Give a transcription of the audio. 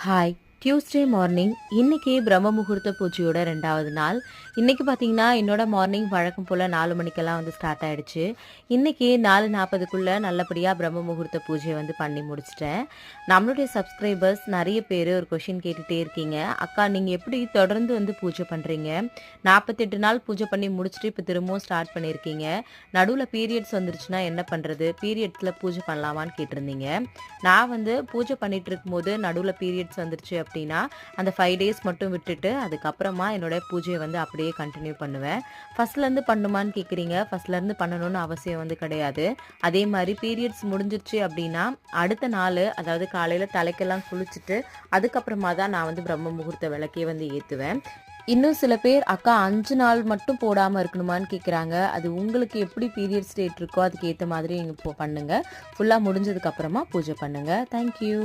Hi. Tuesday morning. இன்னைக்கு பிரம்ம முகூர்த்த பூஜையோட 2வது நாள். இன்னைக்கு பார்த்தீங்கன்னா, என்னோட மார்னிங் வழக்கம் போல 4 மணிக்கெல்லாம் ஸ்டார்ட் ஆயிடுச்சு. இன்னைக்கு 4:40க்குள்ள நல்லபடியா பிரம்ம முகூர்த்த பூஜைய பண்ணி முடிச்சுட்டேன். நம்மளுடைய சப்ஸ்கிரைபர்ஸ் நெறைய பேரு ஒரு கொஸ்டின் கேட்டுட்டே இருக்கீங்க. "அக்கா நீங்க எப்படி தொடர்ந்து பூஜை பண்றீங்க? 48 நாள் பூஜை பண்ணி முடிச்சுட்டு இப்ப திரும்பவும் ஸ்டார்ட் பண்ணியிருக்கீங்க. நடுவுல பீரியட்ஸ் வந்துருச்சுன்னா என்ன பண்றது? பீரியட்ஸ்ல பூஜை பண்ணலாமான்னு?" கேட்டிருந்தீங்க. நான் பூஜை பண்ணிட்டு இருக்கும்போது நடுவுல பீரியட்ஸ் வந்துருச்சு அப்படின்னா, அந்த 5 டேஸ் மட்டும் விட்டுட்டு, அதுக்கப்புறமா என்னோட பூஜைய அப்படியே கன்டின்யூ பண்ணுவேன். ஃபர்ஸ்ட்லேருந்து பண்ணுமான்னு கேட்குறீங்க. ஃபர்ஸ்ட்லேருந்து பண்ணணும்னு அவசியம் கிடையாது. அதே மாரி பீரியட்ஸ் முடிஞ்சிருச்சு அப்படின்னா, அடுத்த நாளு அதாவது காலையில தலைக்கெல்லாம் குளிச்சுட்டு, அதுக்கப்புறமா தான் நான் பிரம்ம முகூர்த்த விளக்கே ஏத்துவேன். இன்னும் சில பேர், "அக்கா 5 நாள் மட்டும் போடாம இருக்கணுமான்னு?" கேட்குறாங்க. அது உங்களுக்கு எப்படி பீரியட்ஸ் டேட் இருக்கோ, அதுக்கு ஏத்த மாதிரி நீங்க பண்ணுங்க. ஃபுல்லா முடிஞ்சதுக்கு அப்புறமா பூஜை பண்ணுங்க. Thank you.